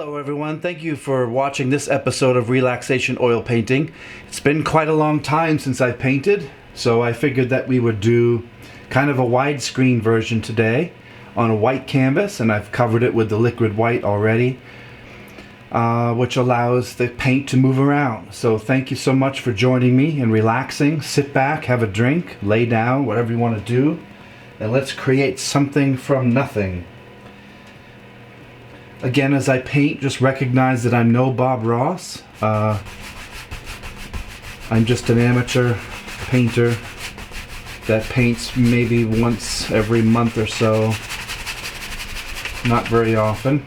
Hello everyone, thank you for watching this episode of Relaxation Oil Painting. It's been quite a long time since I've painted, so I figured that we would do kind of a widescreen version today on a white canvas, and I've covered it with the liquid white already, which allows the paint to move around. So thank you so much for joining me and relaxing. Sit back, have a drink, lay down, whatever you want to do, and let's create something from nothing. Again, as I paint, just recognize that I'm no Bob Ross. I'm just an amateur painter that paints maybe once every month or so, not very often.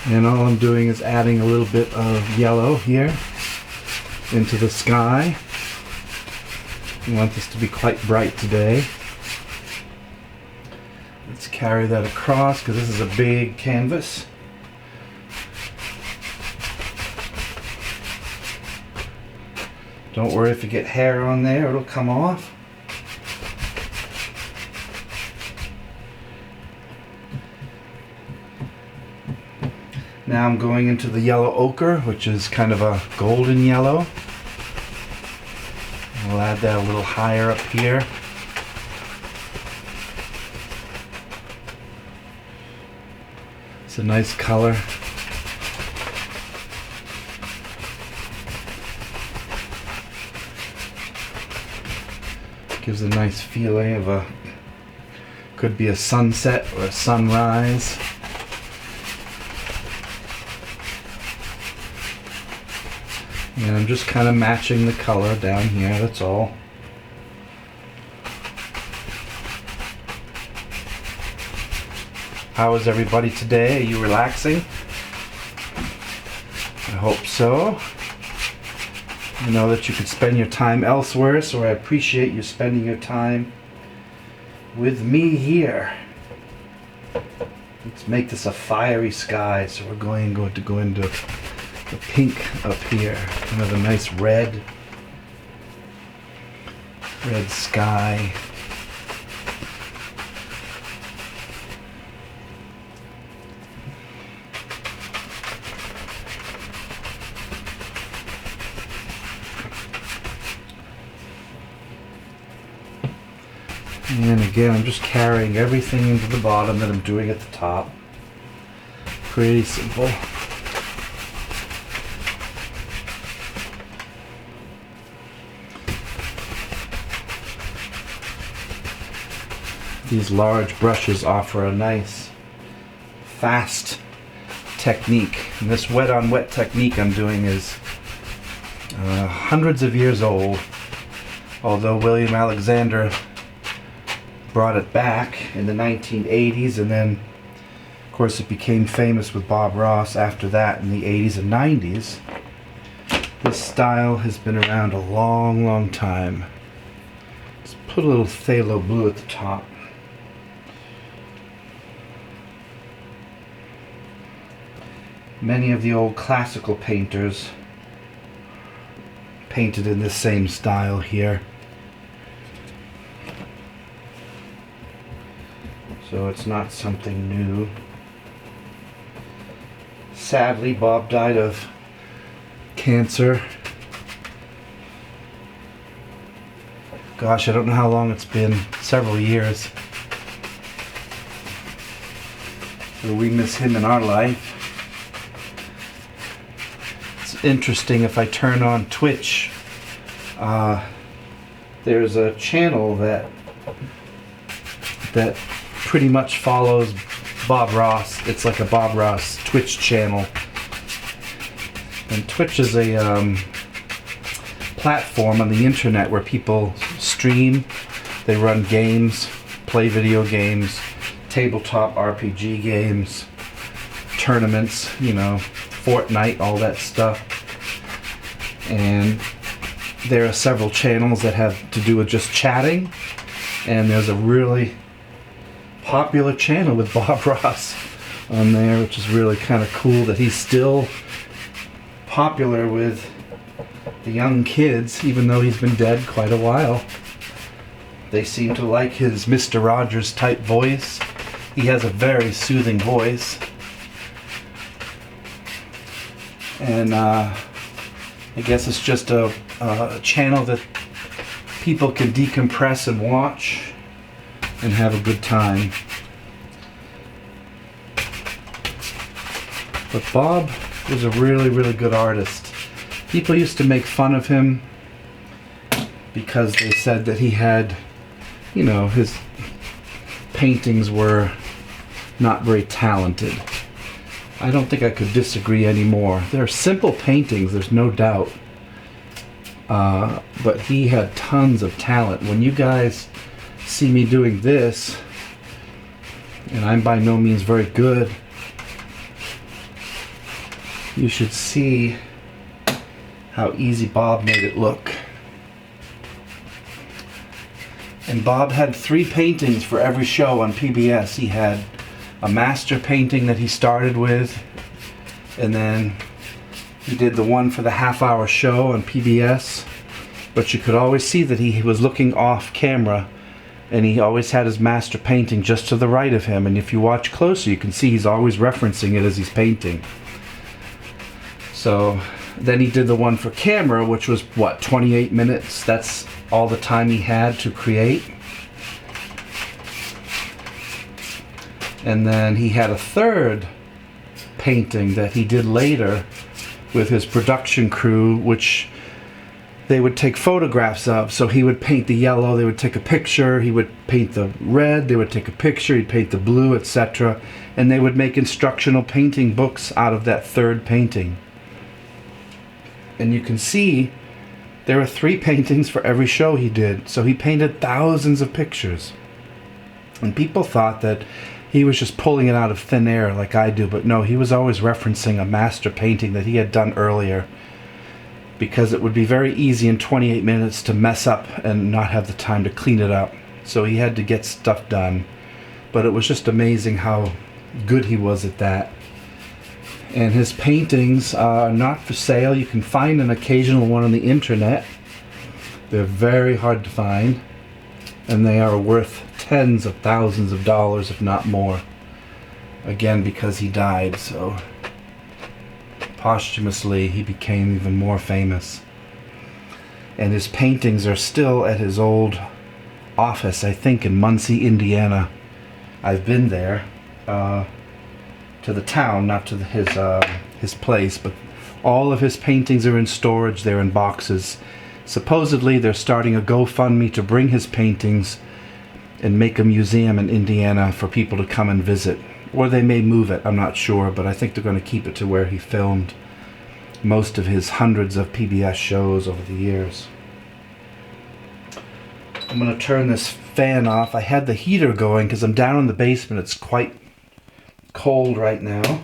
And all I'm doing is adding a little bit of yellow here into the sky. I want this to be quite bright today. Let's carry that across because this is a big canvas. Don't worry if you get hair on there, it'll come off. Now I'm going into the yellow ochre, which is kind of a golden yellow. We'll add that a little higher up here. It's a nice color. Gives a nice feeling of a, could be a sunset or a sunrise. And I'm just kind of matching the color down here, that's all. How is everybody today? Are you relaxing? I hope so. I know that you could spend your time elsewhere, so I appreciate you spending your time with me here. Let's make this a fiery sky, so we're going to go into the pink up here, kind of a nice red sky. And again, I'm just carrying everything into the bottom that I'm doing at the top. Pretty simple. These large brushes offer a nice, fast technique. And this wet on wet technique I'm doing is hundreds of years old, although William Alexander brought it back in the 1980s, and then of course it became famous with Bob Ross after that in the 80s and 90s. This style has been around a long time. Let's put a little phthalo blue at the top. Many of the old classical painters painted in this same style here. So it's not something new. Sadly, Bob died of cancer. Gosh, I don't know how long it's been, several years. So we miss him in our life. Interesting, if I turn on Twitch, there's a channel that pretty much follows Bob Ross. It's like a Bob Ross Twitch channel, and Twitch is a platform on the internet where people stream. They run games, play video games, tabletop RPG games, tournaments, you know, Fortnite, all that stuff. And there are several channels that have to do with just chatting, and there's a really popular channel with Bob Ross on there, which is really kind of cool that he's still popular with the young kids, even though he's been dead quite a while. They seem to like his Mr. Rogers type voice. He has a very soothing voice. And I guess it's just a channel that people can decompress and watch and have a good time. But Bob was a really, really good artist. People used to make fun of him because they said that he had, you know, his paintings were not very talented. I don't think I could disagree anymore. They're simple paintings, there's no doubt. But he had tons of talent. When you guys see me doing this, and I'm by no means very good, you should see how easy Bob made it look. And Bob had 3 paintings for every show on PBS. He had a master painting that he started with, and then he did the one for the half-hour show on PBS. But you could always see that he was looking off camera, and he always had his master painting just to the right of him. And if you watch closer, you can see he's always referencing it as he's painting. So then he did the one for camera, which was, what, 28 minutes? That's all the time he had to create. And then he had a third painting that he did later with his production crew, which they would take photographs of. So he would paint the yellow, they would take a picture, he would paint the red, they would take a picture, he'd paint the blue, etc. And they would make instructional painting books out of that third painting. And you can see there were 3 paintings for every show he did. So he painted thousands of pictures. And people thought that he was just pulling it out of thin air like I do. But no, he was always referencing a master painting that he had done earlier. Because it would be very easy in 28 minutes to mess up and not have the time to clean it up. So he had to get stuff done. But it was just amazing how good he was at that. And his paintings are not for sale. You can find an occasional one on the internet. They're very hard to find. And they are worth tens of thousands of dollars, if not more. Again, because he died, so posthumously he became even more famous. And his paintings are still at his old office, I think in Muncie, Indiana. I've been there. To the town, not to his place, but all of his paintings are in storage. They're in boxes. Supposedly they're starting a GoFundMe to bring his paintings and make a museum in Indiana for people to come and visit. Or they may move it, I'm not sure, but I think they're going to keep it to where he filmed most of his hundreds of PBS shows over the years. I'm going to turn this fan off. I had the heater going because I'm down in the basement. It's quite cold right now,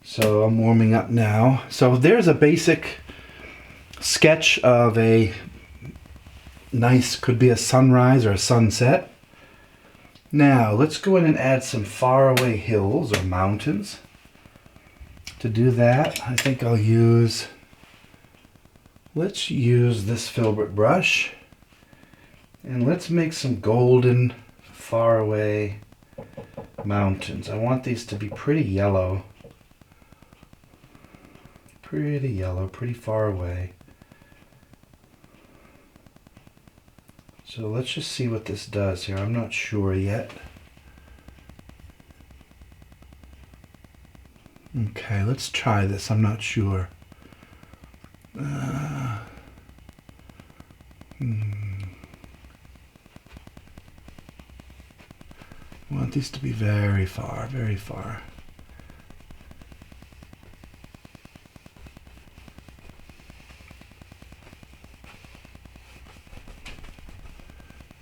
so I'm warming up now. So there's a basic sketch of a nice, could be a sunrise or a sunset. Now let's go in and add some faraway hills or mountains. To do that, I think let's use this filbert brush, and let's make some golden faraway mountains. I want these to be pretty yellow. Pretty yellow, pretty far away. So let's just see what this does here. I'm not sure yet. Okay, let's try this. I'm not sure. I want these to be very far, very far.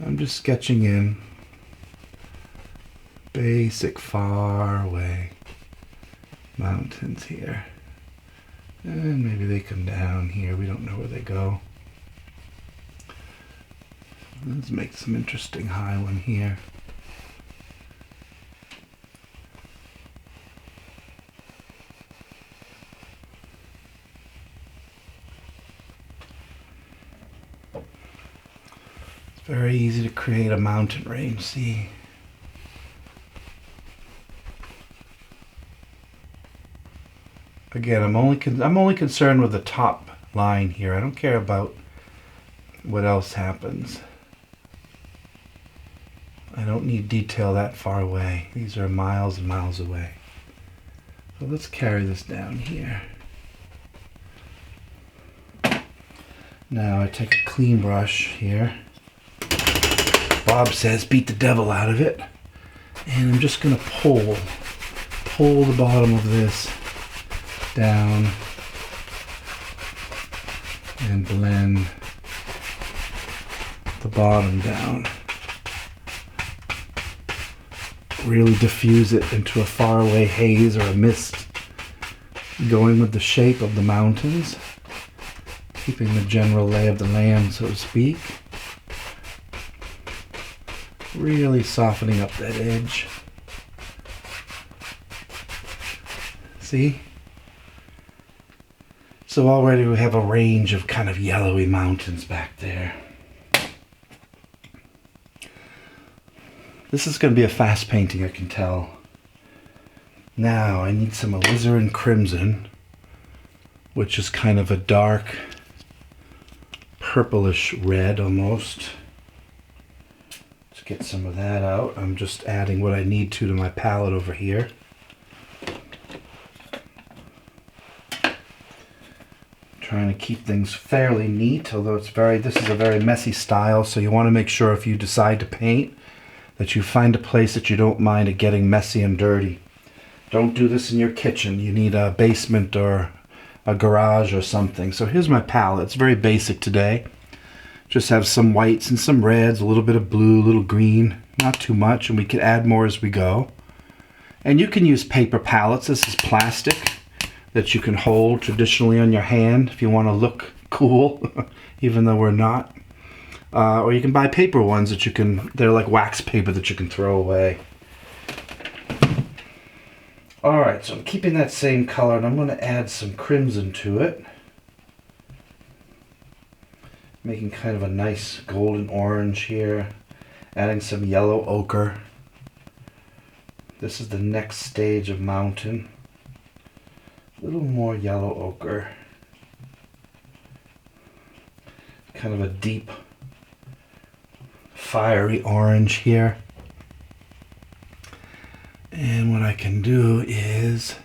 I'm just sketching in basic far away mountains here. And maybe they come down here. We don't know where they go. Let's make some interesting high one here. Very easy to create a mountain range, see? Again, I'm only concerned with the top line here. I don't care about what else happens. I don't need detail that far away. These are miles and miles away. So let's carry this down here. Now I take a clean brush here. Bob says beat the devil out of it. And I'm just going to pull the bottom of this down and blend the bottom down. Really diffuse it into a faraway haze or a mist, going with the shape of the mountains, keeping the general lay of the land, so to speak. Really softening up that edge. See? So already we have a range of kind of yellowy mountains back there. This is going to be a fast painting, I can tell. Now I need some alizarin crimson, which is kind of a dark purplish red almost. Let's get some of that out. I'm just adding what I need to my palette over here. Trying to keep things fairly neat, although this is a very messy style, so you want to make sure if you decide to paint that you find a place that you don't mind it getting messy and dirty. Don't do this in your kitchen. You need a basement or a garage or something. So here's my palette. It's very basic today. Just have some whites and some reds, a little bit of blue, a little green, not too much, and we can add more as we go. And you can use paper palettes. This is plastic that you can hold traditionally on your hand if you want to look cool, even though we're not. Or you can buy paper ones that they're like wax paper that you can throw away. Alright, so I'm keeping that same color and I'm going to add some crimson to it. Making kind of a nice golden orange here. Adding some yellow ochre. This is the next stage of mountain. A little more yellow ochre. Kind of a deep fiery orange here. And what I can do is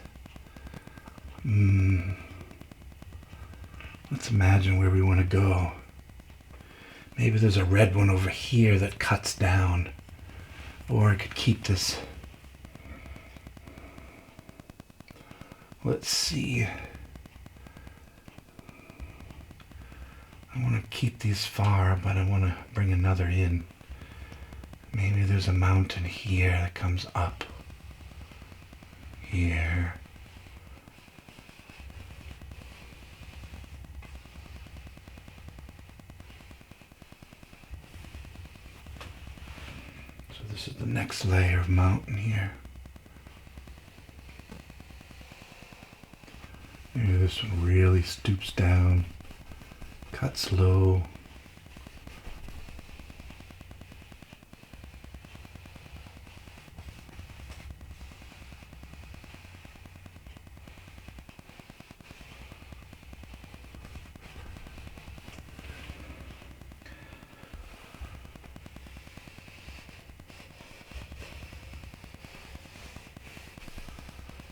let's imagine where we want to go. Maybe there's a red one over here that cuts down, or I could keep this. Let's see. I want to keep these far, but I want to bring another in. Maybe there's a mountain here that comes up. Here. So this is the next layer of mountain here. Maybe this one really stoops down. Cuts low.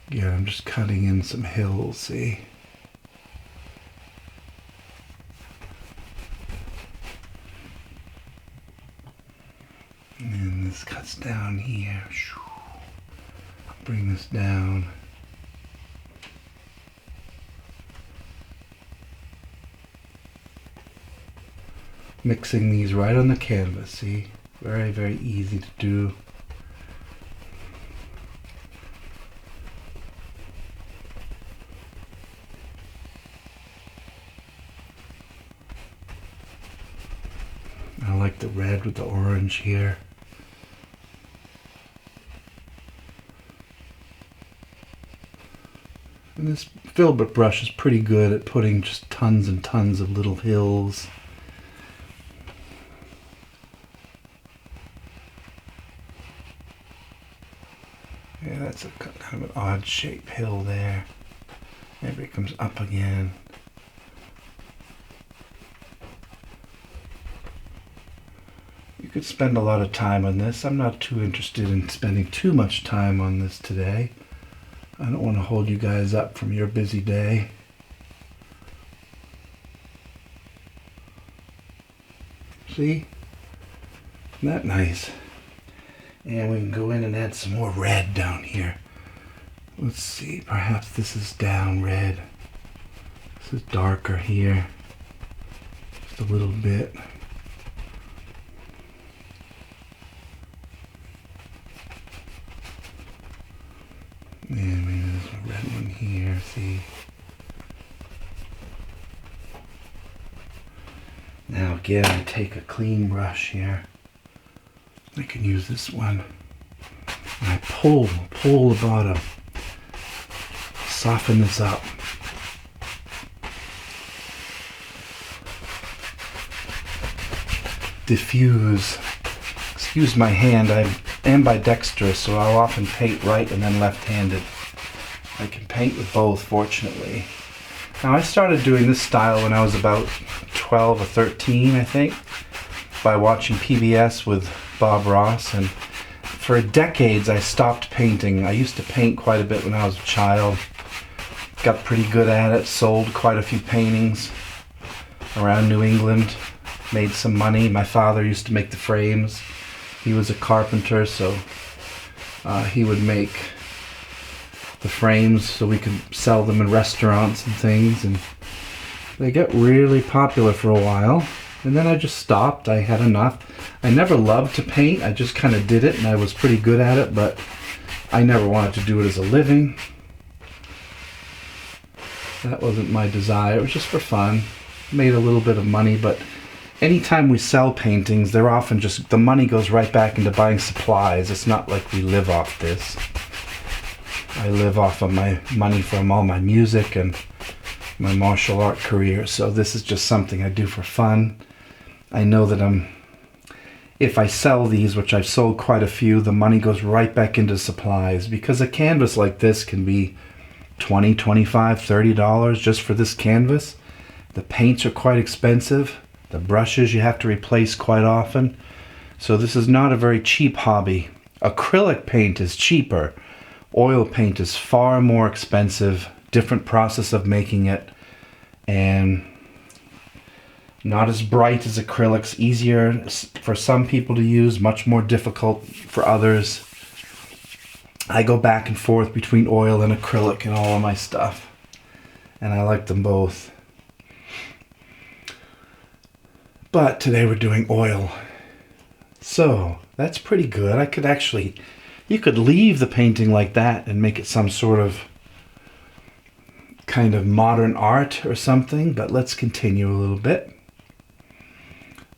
Yeah, I'm just cutting in some hills, see? And this cuts down here. Bring this down. Mixing these right on the canvas, see? Very, very easy to do. I like the red with the orange here. And this filbert brush is pretty good at putting just tons and tons of little hills. Yeah, that's a kind of an odd shaped hill there. Maybe it comes up again. You could spend a lot of time on this. I'm not too interested in spending too much time on this today. I don't want to hold you guys up from your busy day. See? Isn't that nice? And we can go in and add some more red down here. Let's see, perhaps this is down red. This is darker here. Just a little bit. And maybe there's a red one here, see? Now again, I take a clean brush here. I can use this one. And I pull the bottom. Soften this up. Diffuse. Excuse my hand, I am ambidextrous, so I'll often paint right and then left-handed. I can paint with both, fortunately. Now, I started doing this style when I was about 12 or 13, I think, by watching PBS with Bob Ross, and for decades I stopped painting. I used to paint quite a bit when I was a child. Got pretty good at it, sold quite a few paintings around New England, made some money. My father used to make the frames. He was a carpenter, so he would make the frames so we could sell them in restaurants and things, and they got really popular for a while, and then I just stopped. I had enough. I never loved to paint. I just kind of did it, and I was pretty good at it, but I never wanted to do it as a living. That wasn't my desire. It was just for fun. Made a little bit of money, but anytime we sell paintings, they're often just, the money goes right back into buying supplies. It's not like we live off this. I live off of my money from all my music and my martial art career, so this is just something I do for fun. I know that if I sell these, which I've sold quite a few, the money goes right back into supplies, because a canvas like this can be $20, $25, $30 just for this canvas. The paints are quite expensive. The brushes you have to replace quite often. So this is not a very cheap hobby. Acrylic paint is cheaper. Oil paint is far more expensive. Different process of making it. And not as bright as acrylics. Easier for some people to use. Much more difficult for others. I go back and forth between oil and acrylic in all of my stuff. And I like them both. But today we're doing oil. So that's pretty good. I could actually, you could leave the painting like that and make it some sort of kind of modern art or something, but let's continue a little bit.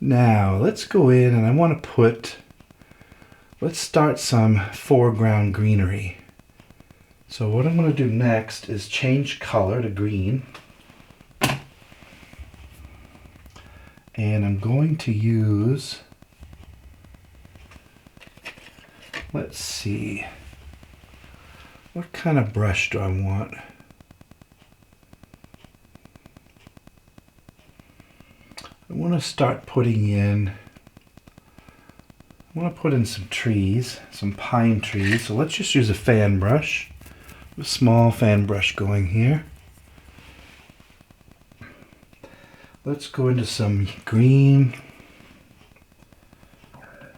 Now let's go in and I want to let's start some foreground greenery. So what I'm going to do next is change color to green. And I'm going to use, let's see, what kind of brush do I want? I want to start putting in, I want to put in some trees, some pine trees. So let's just use a fan brush, a small fan brush going here. Let's go into some green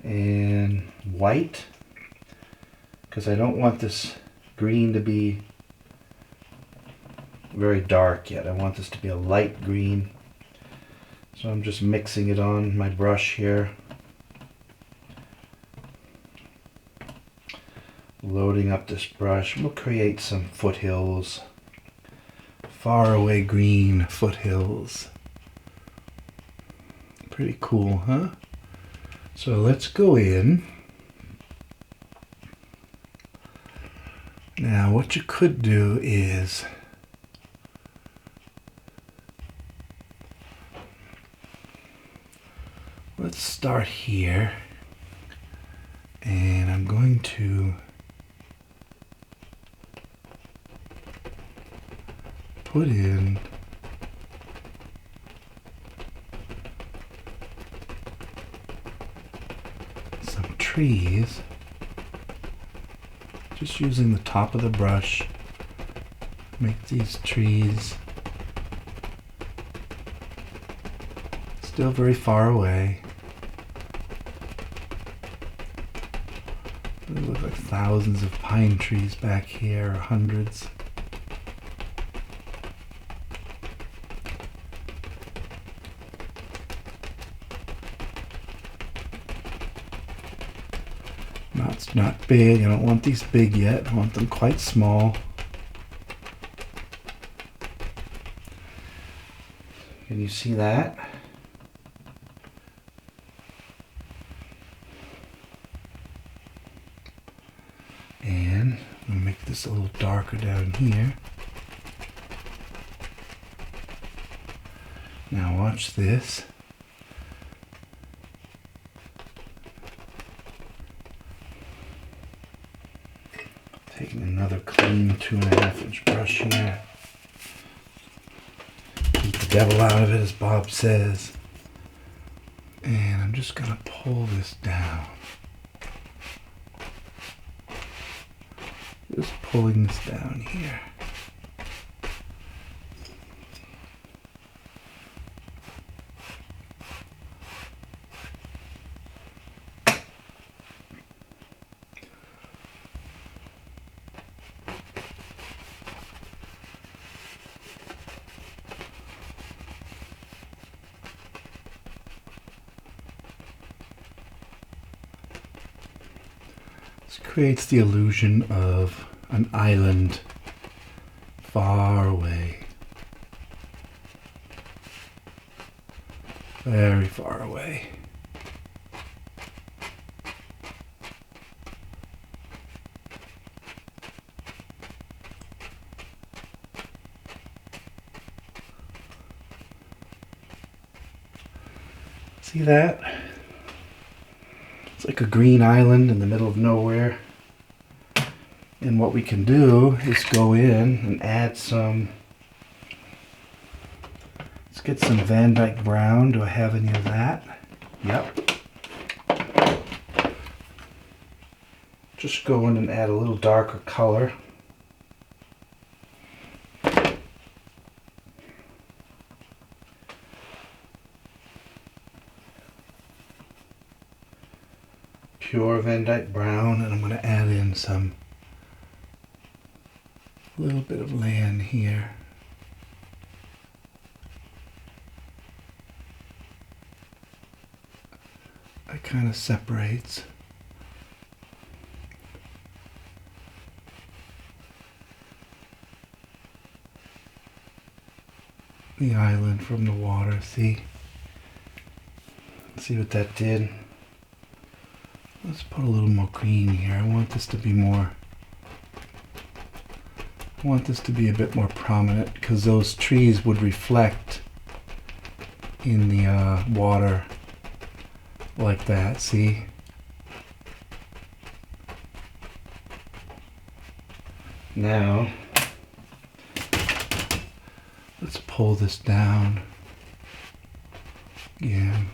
and white, because I don't want this green to be very dark yet. I want this to be a light green. So I'm just mixing it on my brush here. Loading up this brush. We'll create some foothills. Far away green foothills. Pretty cool, huh? So let's go in. Now what you could do is let's start here, and I'm going to put in some trees, just using the top of the brush. Make these trees still very far away. They look like thousands of pine trees back here, or hundreds. Not big. I don't want these big yet. I want them quite small. Can you see that? And I'm going to make this a little darker down here. Now watch this. Taking another clean 2.5-inch brush here. Keep the devil out of it, as Bob says. And I'm just going to pull this down. Just pulling this down here. This creates the illusion of an island far away. Very far away. See that? It's like a green island in the middle of nowhere. And what we can do is go in and add some, let's get some Van Dyke Brown. Do I have any of that? Yep. Just go in and add a little darker color. Pure Van Dyke Brown, and I'm going to add in some little bit of land here. That kind of separates the island from the water. See what that did? Let's put a little more green here. I want this to be a bit more prominent, because those trees would reflect in the water like that, see? Now, let's pull this down again.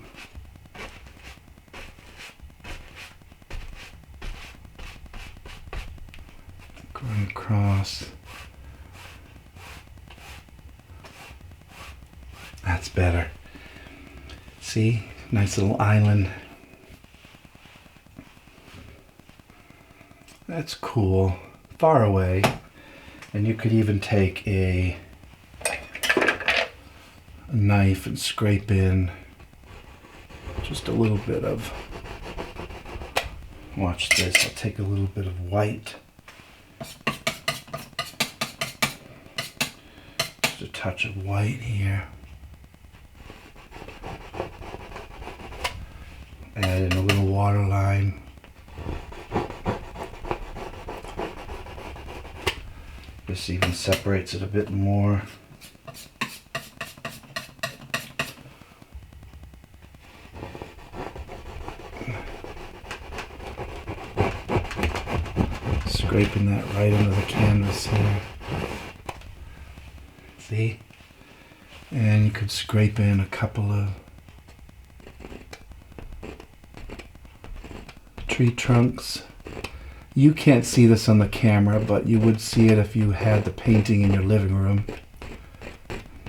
Going across. That's better. See? Nice little island. That's cool. Far away. And you could even take a knife and scrape in just a little bit of, watch this, I'll take a little bit of white. Just a touch of white here. Add in a little water line. This even separates it a bit more. Scraping that right into the canvas here. See? And you could scrape in a couple of tree trunks. You can't see this on the camera, but you would see it if you had the painting in your living room.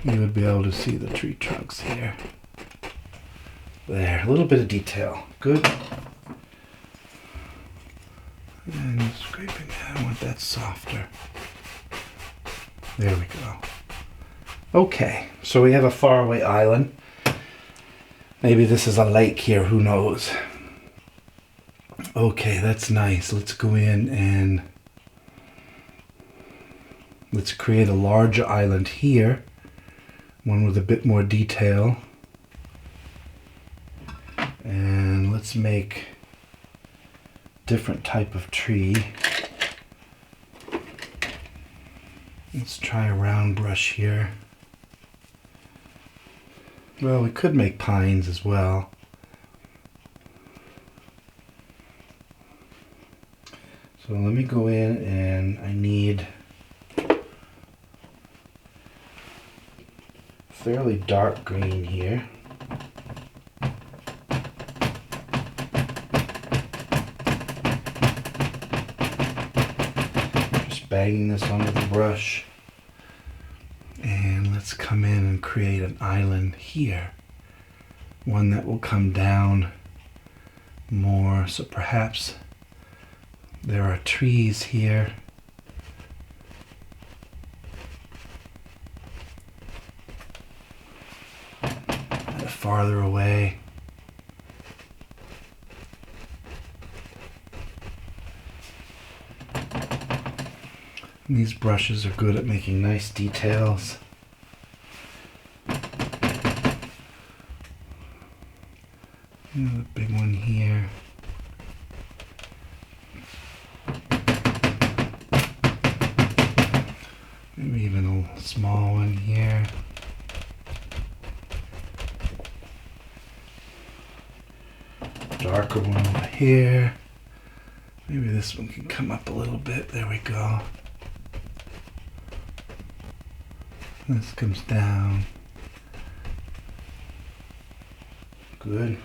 You would be able to see the tree trunks here. There, a little bit of detail. Good. And scraping that, I want that softer. There we go. Okay, so we have a faraway island. Maybe this is a lake here, who knows? Okay, that's nice. Let's go in and let's create a larger island here. One with a bit more detail. And let's make different type of tree. Let's try a round brush here. Well, we could make pines as well. So let me go in and I need fairly dark green here. Just bagging this onto the brush. And let's come in and create an island here. One that will come down more, so perhaps there are trees here. And farther away. And these brushes are good at making nice details. Another big one here. Maybe even a small one here. Darker one over here. Maybe this one can come up a little bit. There we go. This comes down. Good.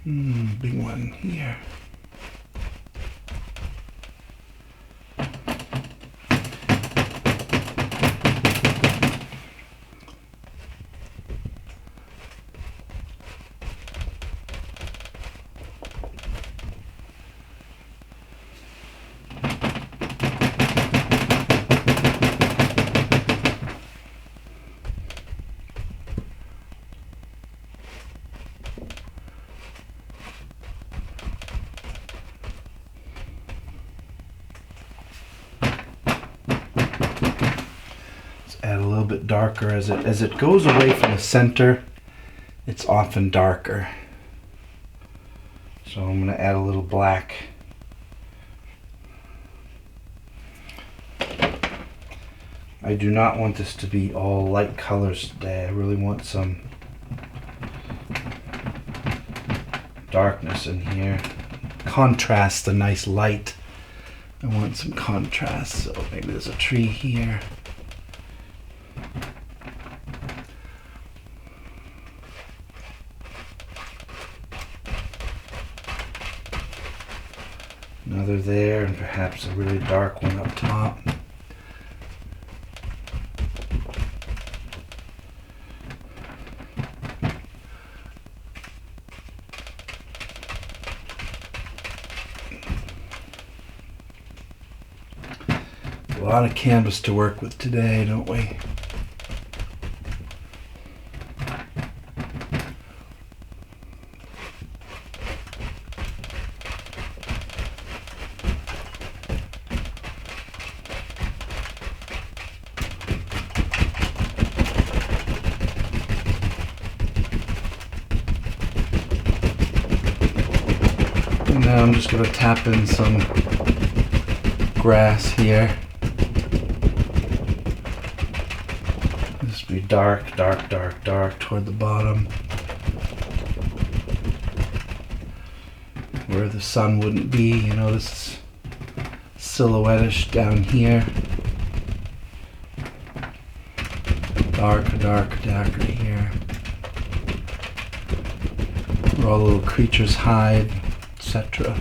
Big one here. Add a little bit darker as it goes away from the center. It's often darker. So I'm going to add a little black. I do not want this to be all light colors today. I really want some darkness in here. Contrast the nice light. I want some contrast, so maybe there's a tree here. Another there, and perhaps a really dark one up top. A lot of canvas to work with today, don't we? Now I'm just going to tap in some grass here. Just be dark, dark, dark, dark toward the bottom, where the sun wouldn't be. You know, this is silhouette-ish down here. darker here. Where all the little creatures hide, etc.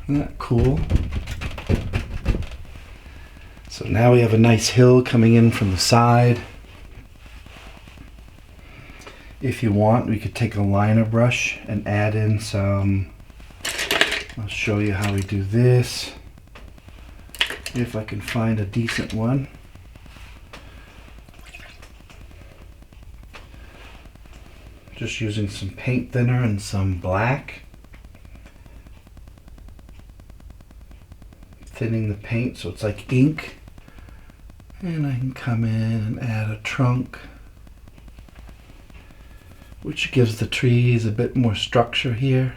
Isn't that cool? So now we have a nice hill coming in from the side. If you want, we could take a liner brush and add in some. I'll show you how we do this. If I can find a decent one. Just using some paint thinner and some black. Thinning the paint so it's like ink. And I can come in and add a trunk, which gives the trees a bit more structure here.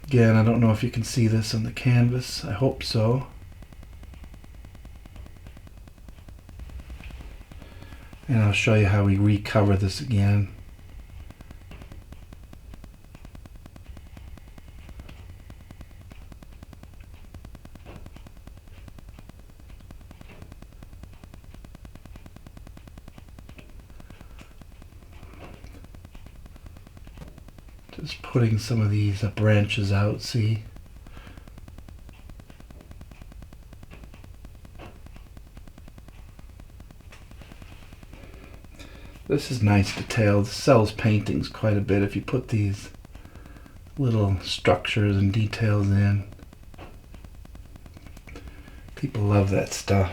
Again, I don't know if you can see this on the canvas. I hope so. And I'll show you how we recover this again. Just putting some of these branches out, see? This is nice detail. This sells paintings quite a bit if you put these little structures and details in. People love that stuff.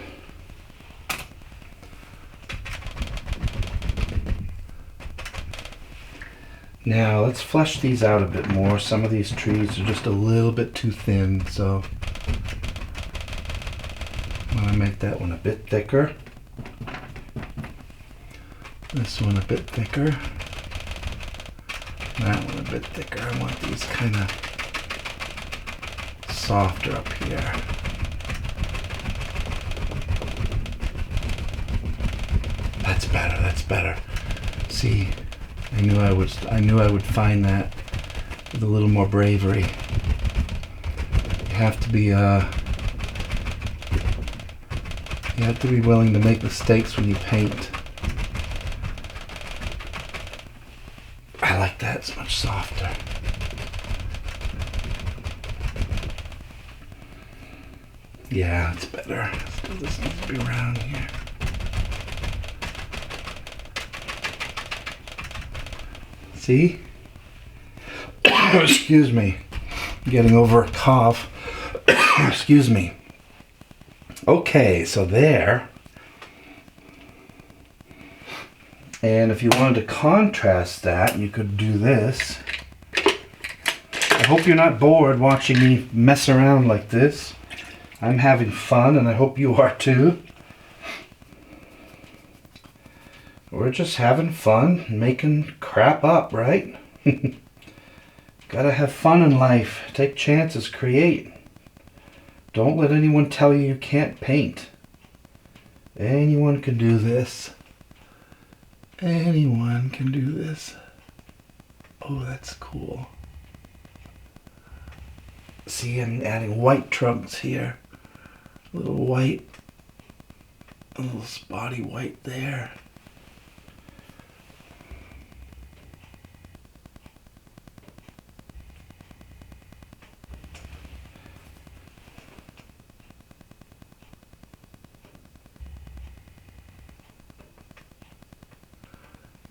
Now let's flesh these out a bit more. Some of these trees are just a little bit too thin, so I'm going to make that one a bit thicker. This one a bit thicker. That one a bit thicker. I want these kind of softer up here. That's better, that's better. See, I knew I would find that with a little more bravery. You have to be willing to make mistakes when you paint. I like that, it's much softer. Yeah, it's better. Still, this needs to be around here. See? Excuse me. I'm getting over a cough. Excuse me. Okay, so there. And if you wanted to contrast that, you could do this. I hope you're not bored watching me mess around like this. I'm having fun, and I hope you are too. We're just having fun, making crap up, right? Gotta have fun in life. Take chances, create. Don't let anyone tell you you can't paint. Anyone can do this. Anyone can do this. Oh, that's cool. See, I'm adding white trunks here. A little white. A little spotty white there.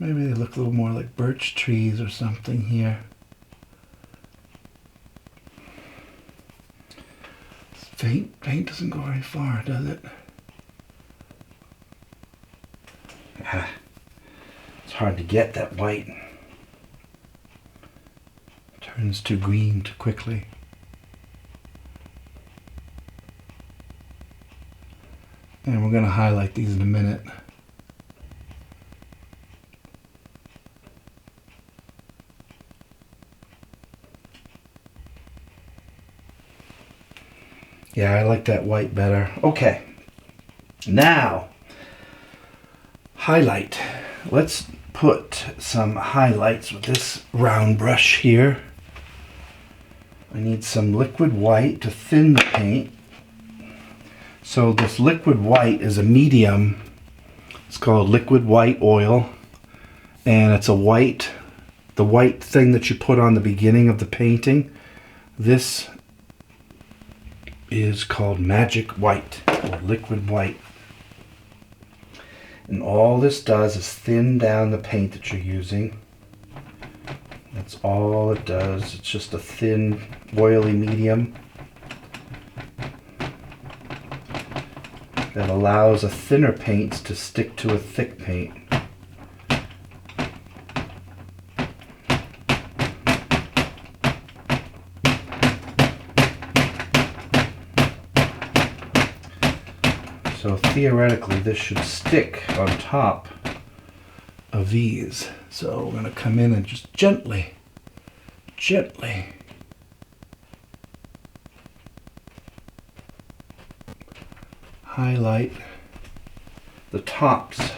Maybe they look a little more like birch trees or something here. Paint doesn't go very far, does it? It's hard to get that white. It turns to green too quickly. And we're going to highlight these in a minute. Yeah, I like that white better. Okay, now, highlight. Let's put some highlights with this round brush here. I need some liquid white to thin the paint. So this liquid white is a medium. It's called liquid white oil, and it's a white, the white thing that you put on the beginning of the painting. This is called magic white or liquid white. And all this does is thin down the paint that you're using. That's all it does. It's just a thin, oily medium that allows a thinner paint to stick to a thick paint. So theoretically this should stick on top of these. So we're going to come in and just gently highlight the tops.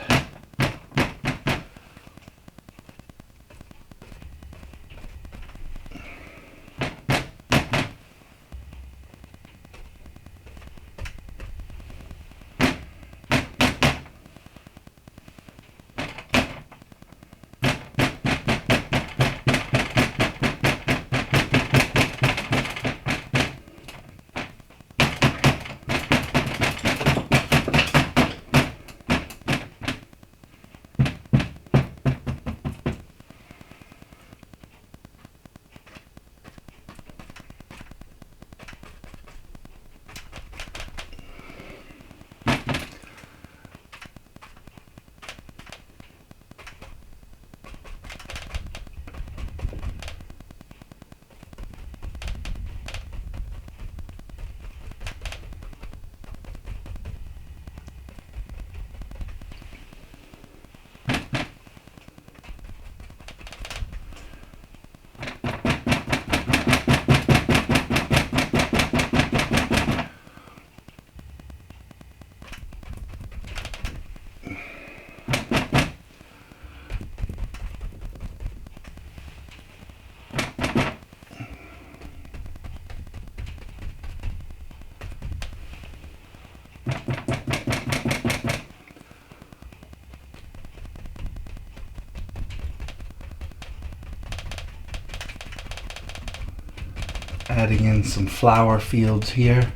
Adding in some flower fields here.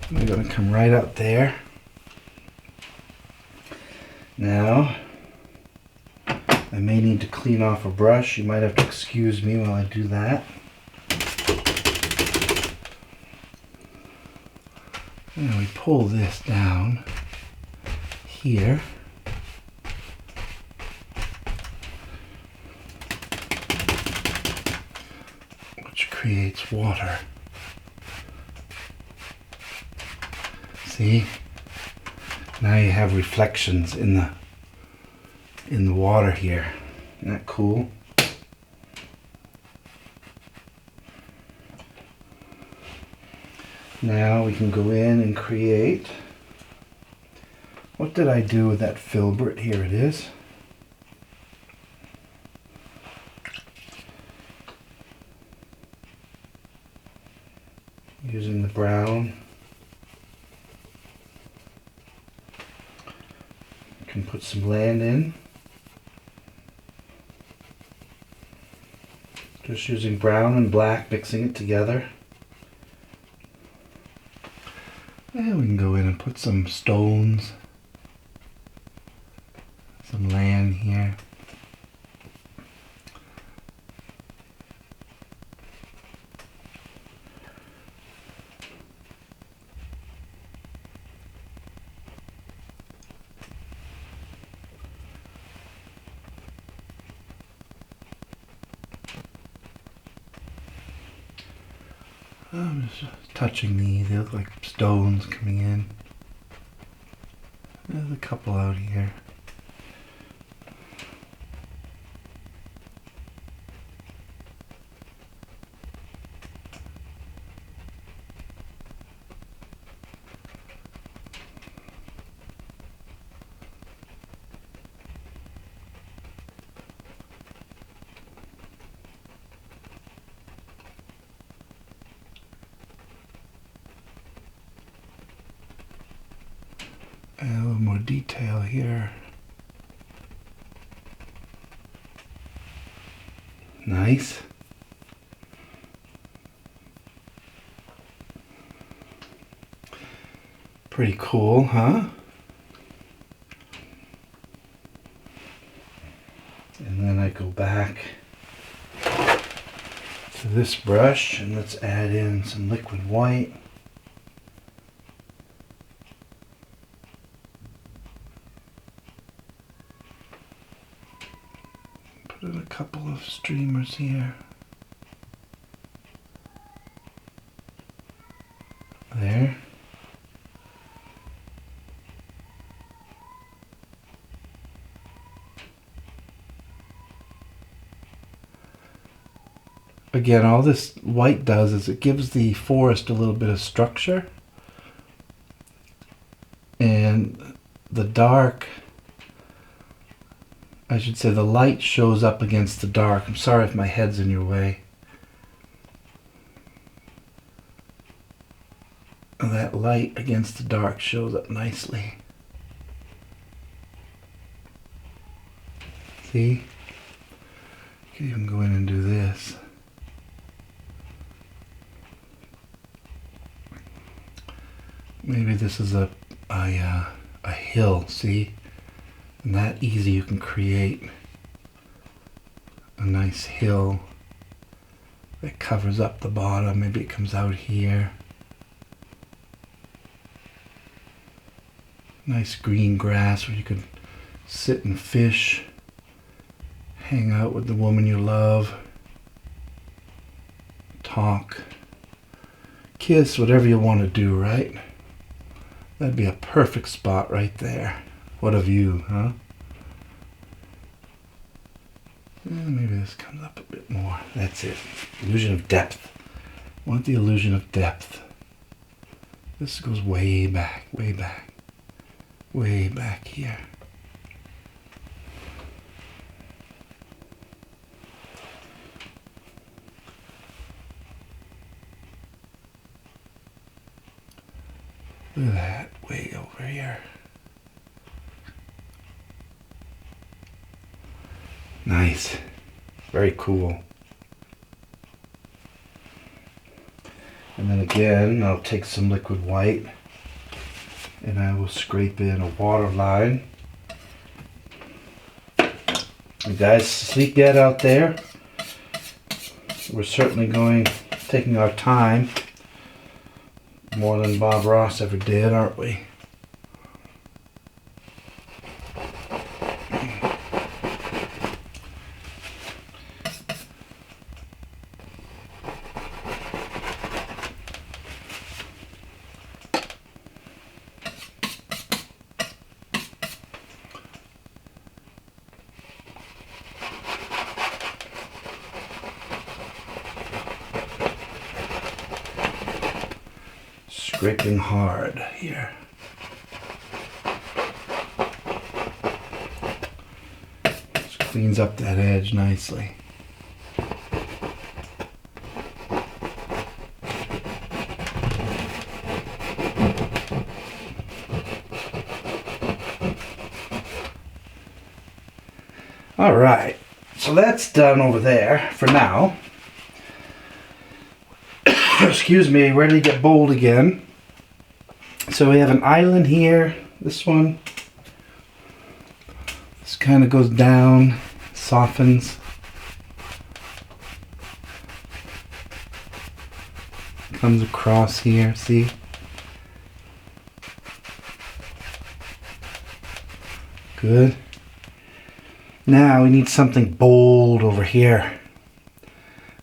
We're going to come right up there. Now, I may need to clean off a brush. You might have to excuse me while I do that. And we pull this down here. Which creates water. See? Now you have reflections in the water here. Isn't that cool? Now we can go in and create. What did I do with that filbert? Here it is. Using the brown. Can put some land in. Just using brown and black, mixing it together. And we can go in and put some stones, some land here. I'm just touching these. They look like stones coming in. There's a couple out here. A little more detail here. Nice. Pretty cool, huh? And then I go back to this brush and let's add in some liquid white. Put in a couple of streamers here. There. Again, all this white does is it gives the forest a little bit of structure. And the dark, I should say the light shows up against the dark. I'm sorry if my head's in your way. And that light against the dark shows up nicely. See? You can even go in and do this. Maybe this is a hill, see? And that easy you can create a nice hill that covers up the bottom. Maybe it comes out here. Nice green grass where you could sit and fish, hang out with the woman you love, talk, kiss, whatever you want to do, right? That'd be a perfect spot right there. What a view, huh? Maybe this comes up a bit more. That's it. Illusion of depth. I want the illusion of depth. This goes way back, way back, way back here. Look at that, way over here. Nice. Very cool. And then again, I'll take some liquid white and I will scrape in a water line. You guys sleep yet out there? We're certainly taking our time. More than Bob Ross ever did, aren't we? Scraping hard here. Just cleans up that edge nicely. All right, so that's done over there for now. Excuse me, ready to get bold again. So we have an island here, this one. This kind of goes down, softens. Comes across here, see? Good. Now we need something bold over here.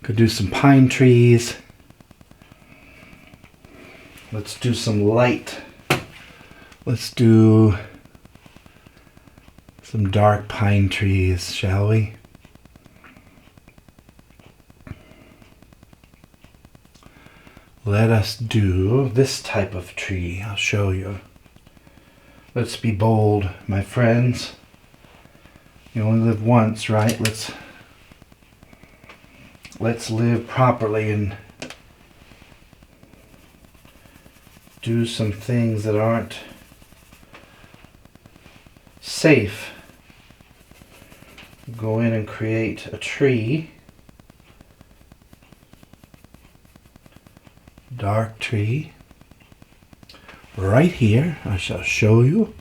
Could do some pine trees. Let's do some light. Let's do some dark pine trees, shall we? Let us do this type of tree. I'll show you. Let's be bold, my friends. You only live once, right? Let's live properly and do some things that aren't safe. Go in and create a tree. Dark tree. Right here, I shall show you.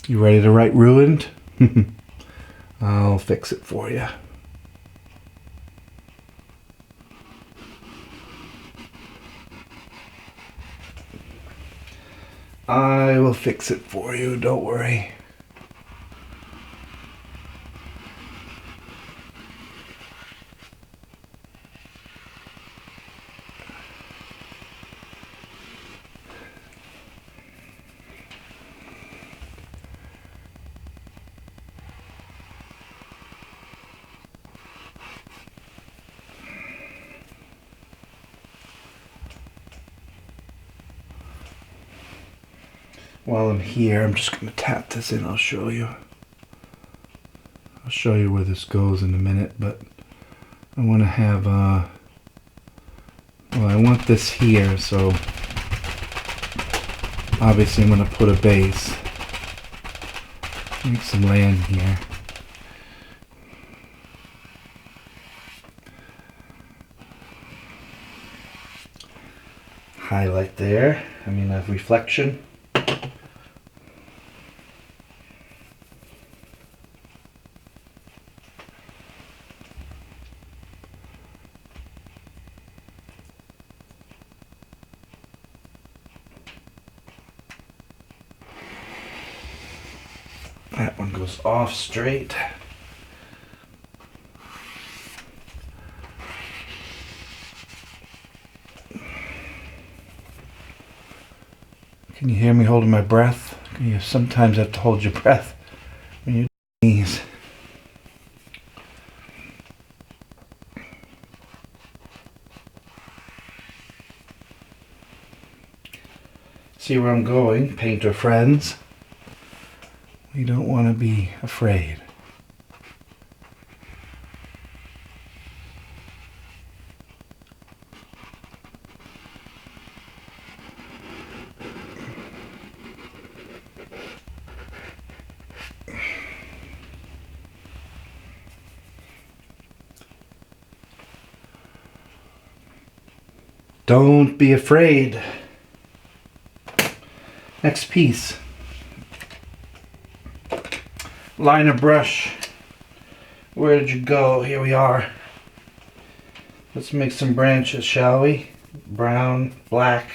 You ready to write ruined? I'll fix it for you. I will fix it for you, don't worry. While I'm here, I'm just going to tap this in. I'll show you. I'll show you where this goes in a minute, but I want to have, well, I want this here, so obviously I'm going to put a base. Make some land here. Highlight there, a reflection. That one goes off straight. Can you hear me holding my breath? You sometimes have to hold your breath when you're doing these. See where I'm going, painter friends? We don't want to be afraid. Don't be afraid. Next piece. Liner brush. Where did you go? Here we are. Let's make some branches, shall we? Brown, black.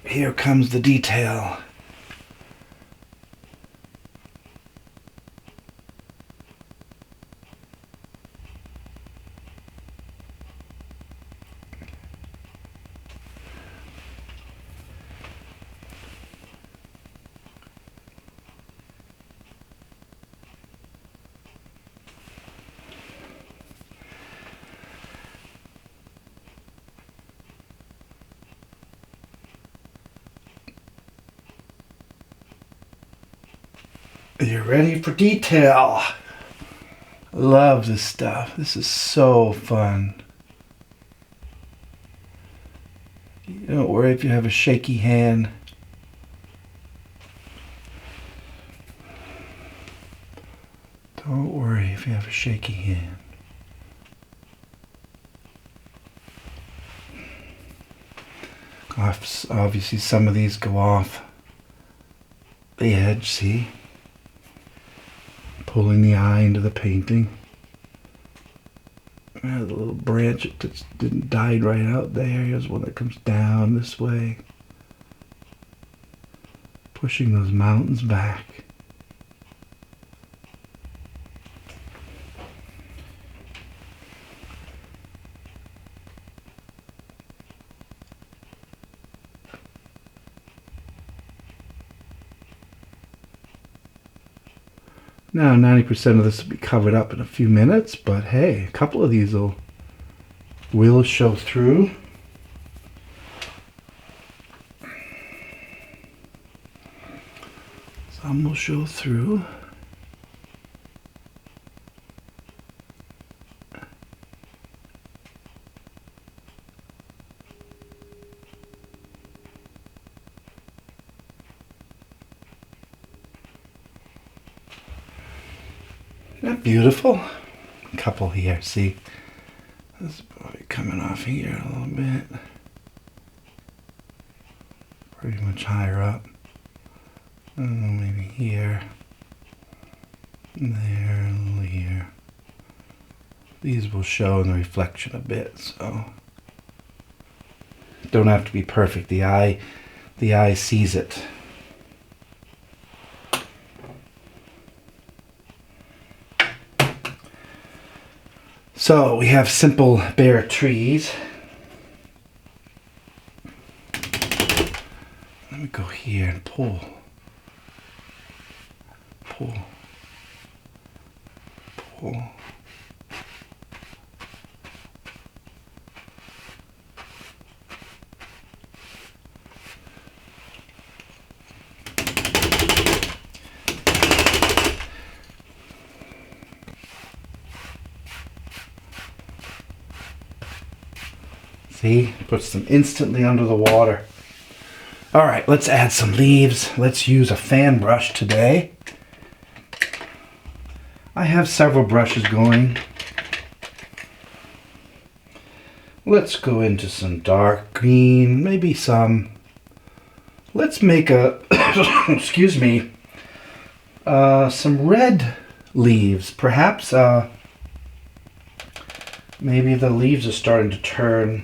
Here comes the detail. You're ready for detail. Love this stuff. This is so fun. Don't worry if you have a shaky hand. Don't worry if you have a shaky hand. Obviously some of these go off the edge, see? Pulling the eye into the painting. The little branch that didn't died right out there. Here's one that comes down this way. Pushing those mountains back. Now 90% of this will be covered up in a few minutes, but hey, a couple of these will show through. Some will show through. Isn't that beautiful? A couple here, see? This is probably coming off here a little bit. Pretty much higher up. Maybe here. There, a little here. These will show in the reflection a bit, so don't have to be perfect. The eye sees it. So we have simple bare trees. Let me go here and pull. Pull. Pull. See, puts them instantly under the water. All right, let's add some leaves. Let's use a fan brush today. I have several brushes going. Let's go into some dark green, maybe some. Let's make a, excuse me, some red leaves. Perhaps maybe the leaves are starting to turn.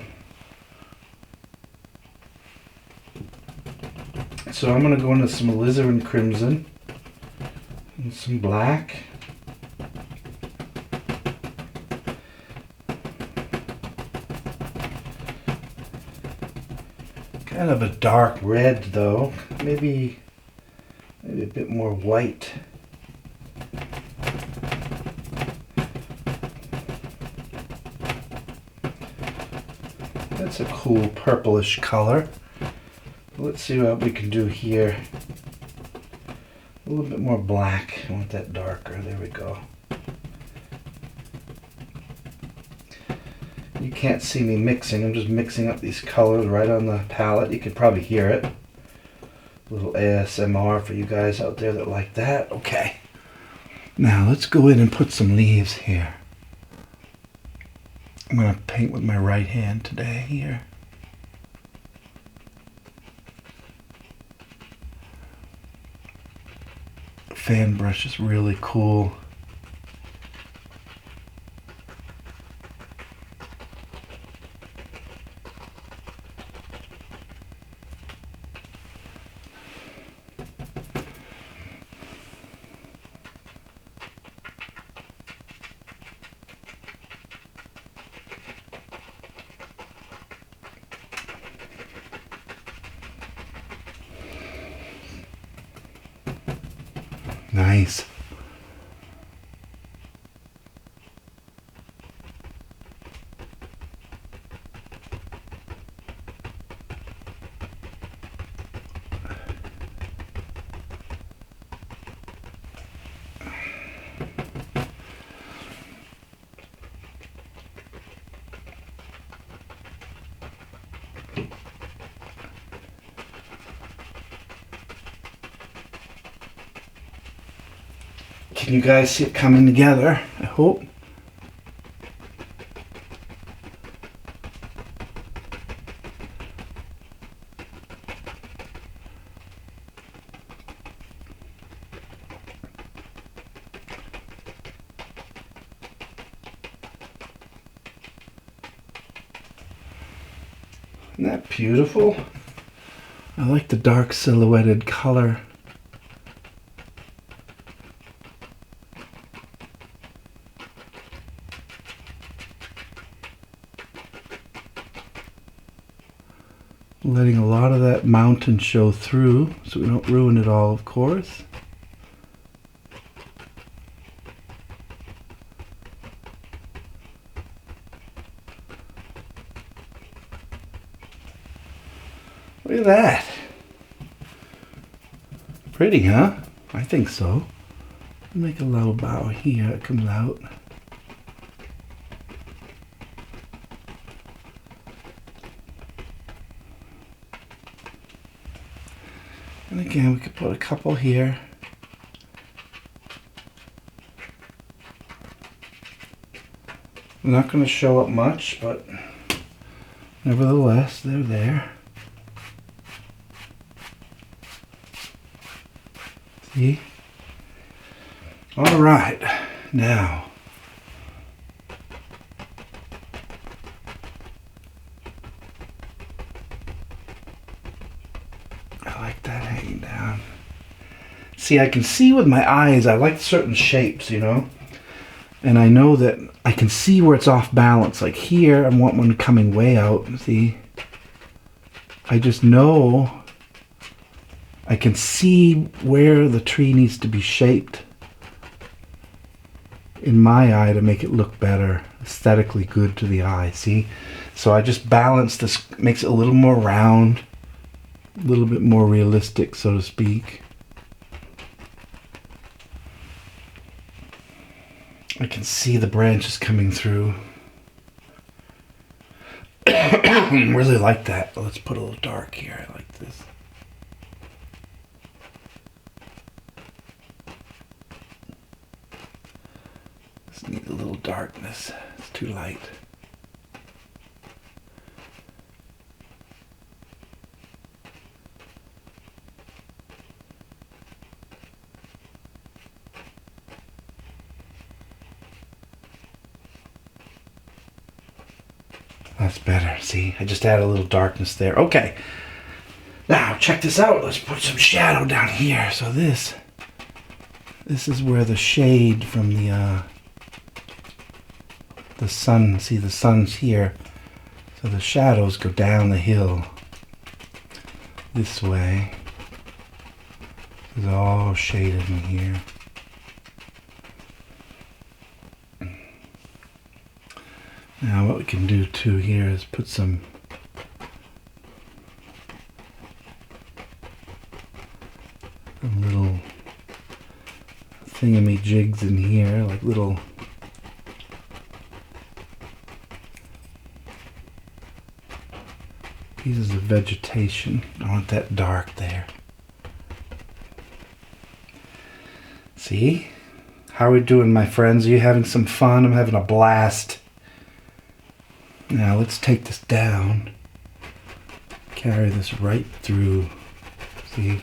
So I'm going to go into some alizarin crimson and some black. Kind of a dark red though, maybe a bit more white. That's a cool purplish color. Let's see what we can do here. A little bit more black. I want that darker. There we go. You can't see me mixing. I'm just mixing up these colors right on the palette. You can probably hear it. A little ASMR for you guys out there that like that. Okay. Now let's go in and put some leaves here. I'm going to paint with my right hand today here. Fan brush is really cool. Nice. Can you guys see it coming together? I hope. Isn't that beautiful? I like the dark silhouetted color. Letting a lot of that mountain show through so we don't ruin it all, of course. Look at that. Pretty, huh? I think so. Make a little bow here, it comes out. And again, we could put a couple here. I'm not going to show up much, but nevertheless, they're there. See? All right, now. I like that hanging down. See, I can see with my eyes, I like certain shapes, you know? And I know that I can see where it's off balance. Like here, I want one coming way out. See? I just know I can see where the tree needs to be shaped in my eye to make it look better, aesthetically good to the eye. See? So I just balance this, makes it a little more round, a little bit more realistic, so to speak. I can see the branches coming through. Really like that. Let's put a little dark here. I like this. This needs a little darkness. It's too light. That's better. See, I just added a little darkness there. Okay. Now, check this out. Let's put some shadow down here. So this is where the shade from the sun, see the sun's here. So the shadows go down the hill this way. It's all shaded in here. Now what we can do too here is put some little thingamajig's in here, like little pieces of vegetation. I want that dark there. See? How are we doing, my friends? Are you having some fun? I'm having a blast. Now let's take this down, carry this right through, see?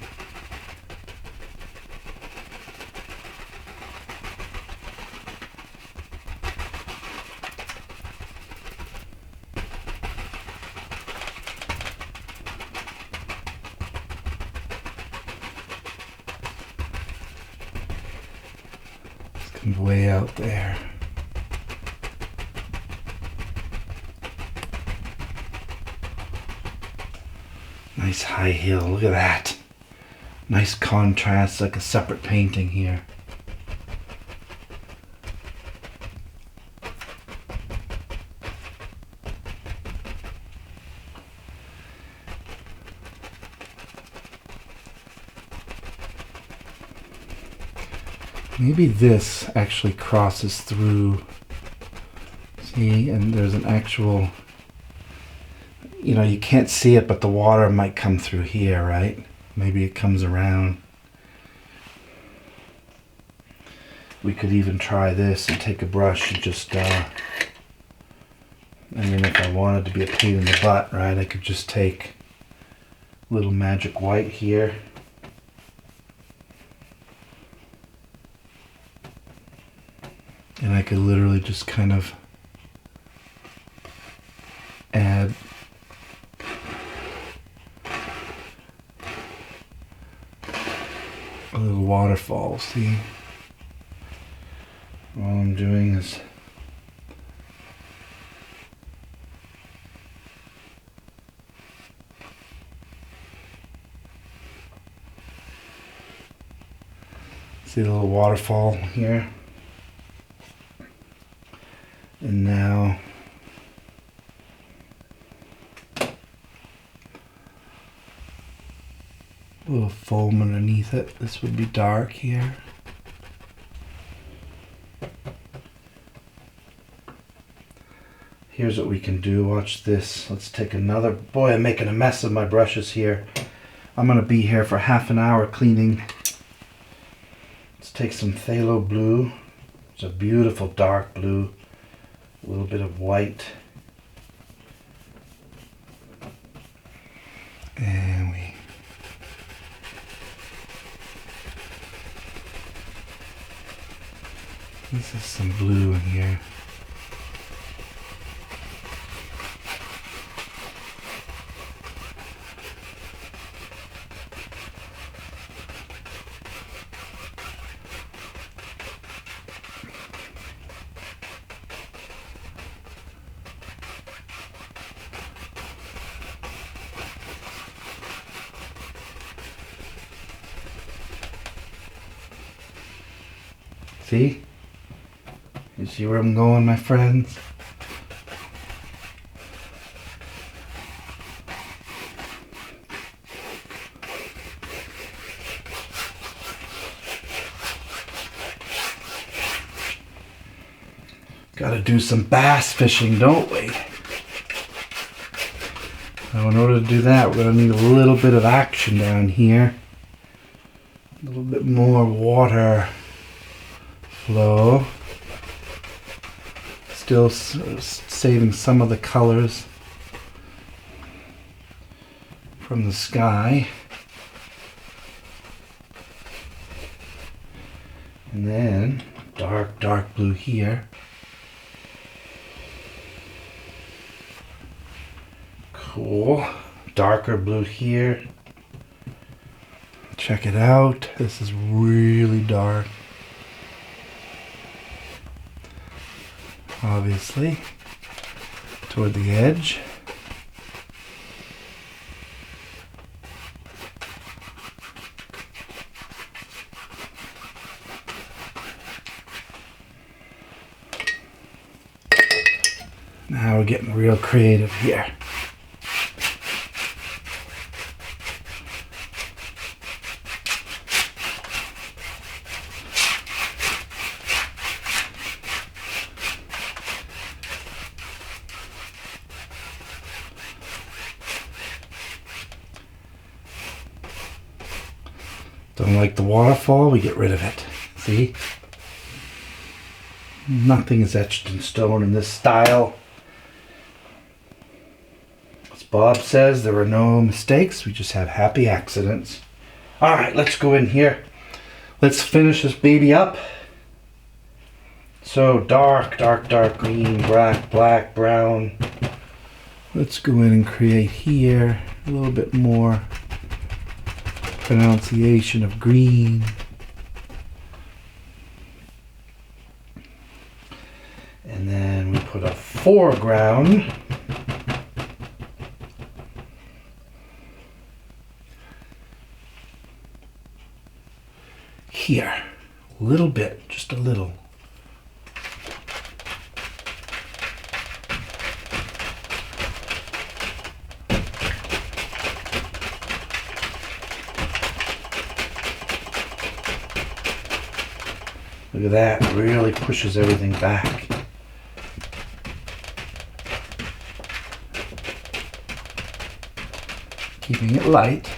This comes way out there. Nice high hill, look at that. Nice contrast, like a separate painting here. Maybe this actually crosses through. See, and there's an actual, you know, you can't see it, but the water might come through here, right? Maybe it comes around. We could even try this and take a brush and just, I mean, if I wanted to be a pain in the butt, right, I could just take a little magic white here. And I could literally just kind of add a little waterfall, see? All I'm doing is see the little waterfall here? And now a little foam underneath it. This would be dark here. Here's what we can do. Watch this. Let's take another. Boy, I'm making a mess of my brushes here. I'm going to be here for half an hour cleaning. Let's take some phthalo blue. It's a beautiful dark blue. A little bit of white. And this is some blue in here. See? You see where I'm going, my friends? Gotta do some bass fishing, don't we? Now, in order to do that, we're gonna need a little bit of action down here. A little bit more water flow. Still saving some of the colors from the sky. And then dark blue here. Cool. Darker blue here. Check it out. This is really dark. Obviously, toward the edge. Now we're getting real creative here. Don't like the waterfall, we get rid of it. See? Nothing is etched in stone in this style. As Bob says, there are no mistakes, we just have happy accidents. Alright, let's go in here. Let's finish this baby up. So dark green, black, brown. Let's go in and create here a little bit more pronunciation of green. And then we put a foreground. Here, a little bit, just a little. Look at that, it really pushes everything back. Keeping it light.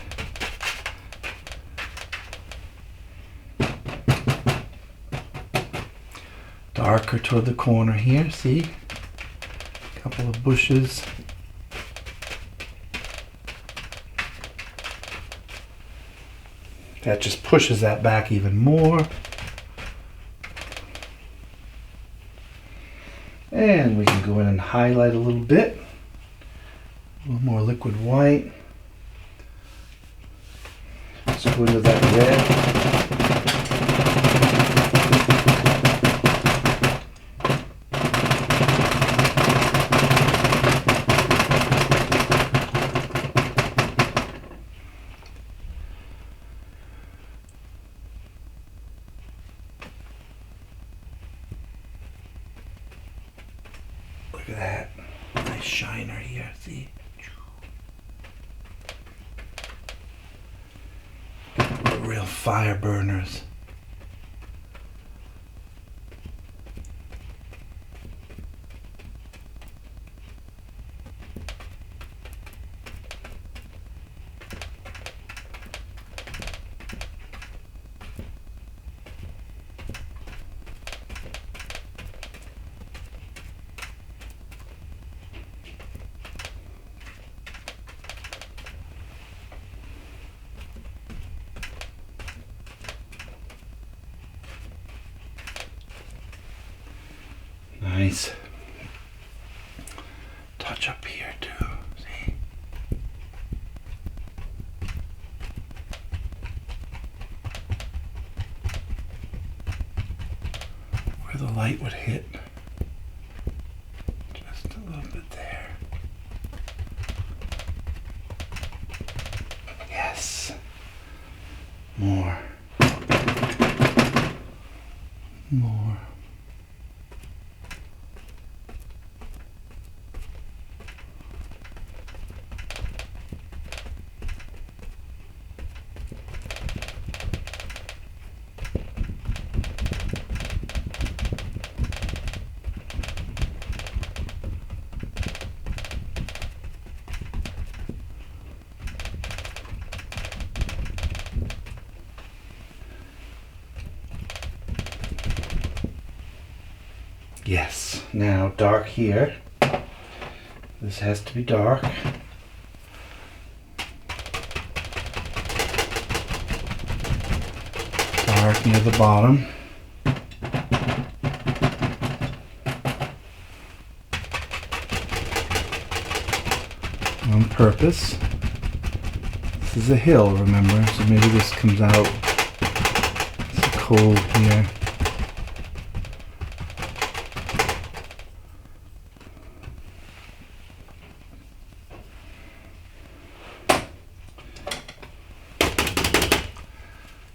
Darker toward the corner here, see? A couple of bushes. That just pushes that back even more. And we can go in and highlight a little bit. A little more liquid white. Let's go into that red. Look at that. Nice shiner here, see? real fire burners. Nice. Touch up here too. See? Where the light would hit. Just a little bit there. Yes. More. More. Yes, now dark here. This has to be dark. Dark near the bottom. On purpose. This is a hill, remember, so maybe this comes out. It's cold here.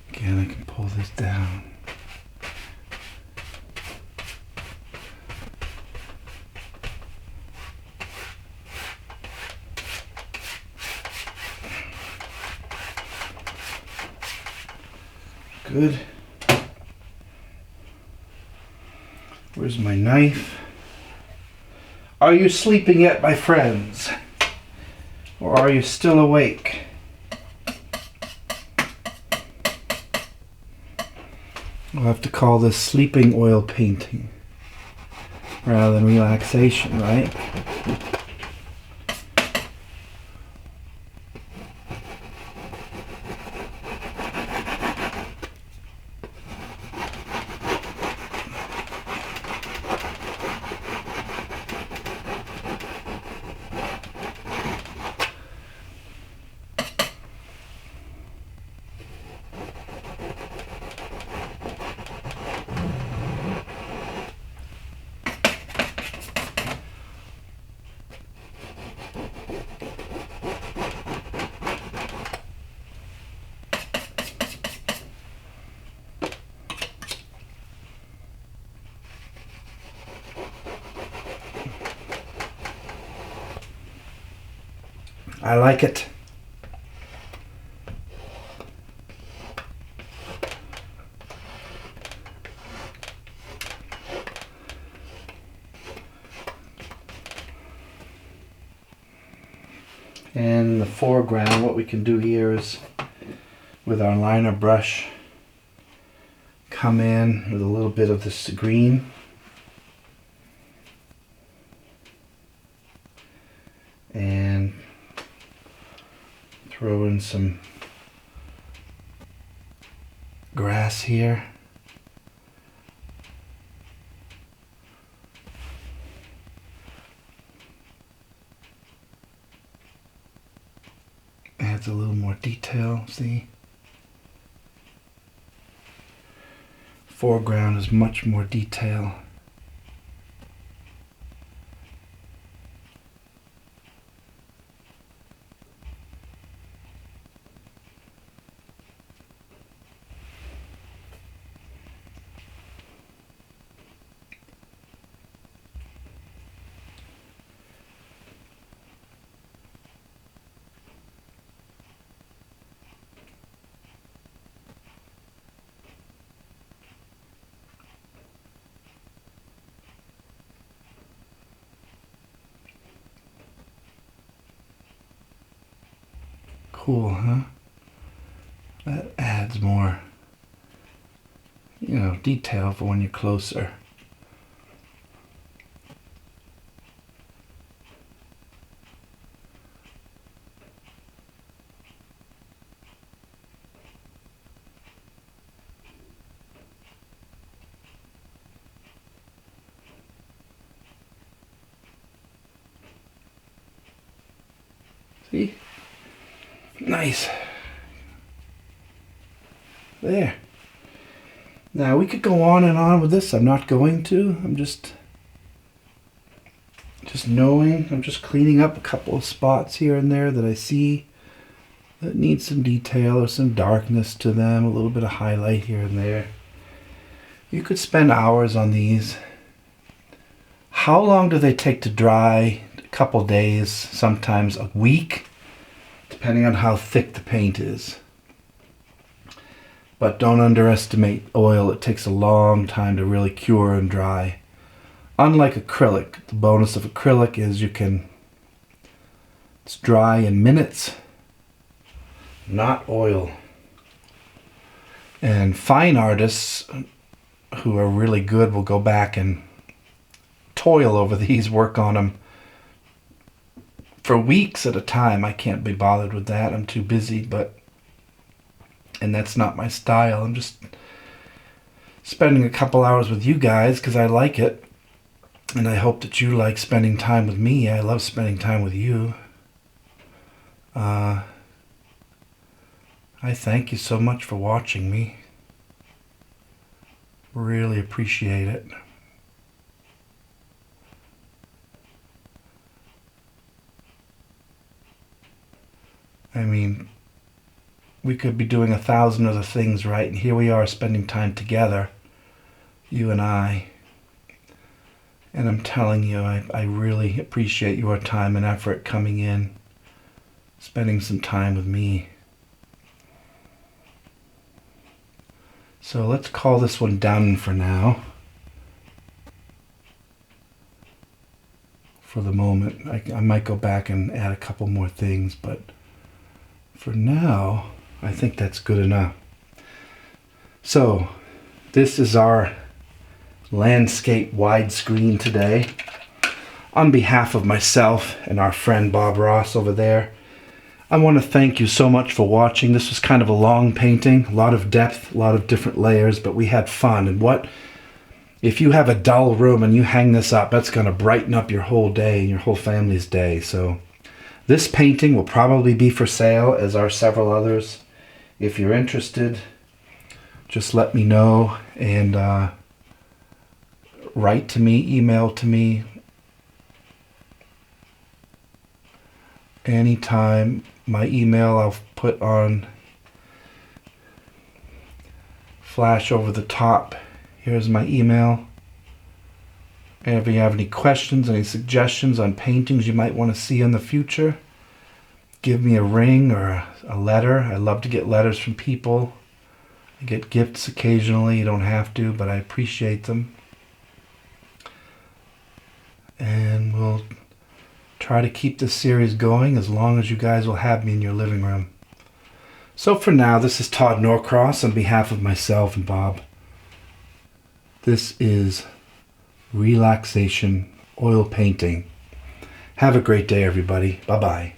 Again, I can pull this down. Good. Where's my knife? Are you sleeping yet, my friends? Or are you still awake? We'll have to call this sleeping oil painting rather than relaxation, right? I like it. And in the foreground, what we can do here is, with our liner brush, come in with a little bit of this green. And throw in some grass here. Adds a little more detail, see? Foreground is much more detail. cool, huh? That adds more, detail for when you're closer. See? Nice. There. Now we could go on and on with this. I'm not going to. I'm just knowing. I'm just cleaning up a couple of spots here and there that I see that need some detail or some darkness to them. A little bit of highlight here and there. You could spend hours on these. How long do they take to dry? A couple days, sometimes a week, depending on how thick the paint is. But don't underestimate oil. It takes a long time to really cure and dry. Unlike acrylic, the bonus of acrylic is it's dry in minutes, not oil. And fine artists who are really good will go back and toil over these, work on them for weeks at a time. I can't be bothered with that. I'm too busy, and that's not my style. I'm just spending a couple hours with you guys because I like it. And I hope that you like spending time with me. I love spending time with you. I thank you so much for watching me. Really appreciate it. I mean, we could be doing 1,000 other things, right? And here we are spending time together, you and I. And I'm telling you, I really appreciate your time and effort coming in, spending some time with me. So let's call this one done for now. For the moment. I might go back and add a couple more things, but for now, I think that's good enough. So, this is our landscape widescreen today. On behalf of myself and our friend Bob Ross over there, I want to thank you so much for watching. This was kind of a long painting, a lot of depth, a lot of different layers, but we had fun. And if you have a dull room and you hang this up, that's going to brighten up your whole day and your whole family's day. So this painting will probably be for sale, as are several others. If you're interested, just let me know, and write to me, email to me anytime. My email I'll put on flash over the top. Here's my email. And if you have any questions, any suggestions on paintings you might want to see in the future, give me a ring or a letter. I love to get letters from people. I get gifts occasionally. You don't have to, but I appreciate them. And we'll try to keep this series going as long as you guys will have me in your living room. So for now, this is Todd Norcross on behalf of myself and Bob. This is Relaxation oil painting. Have a great day, everybody. Bye-bye.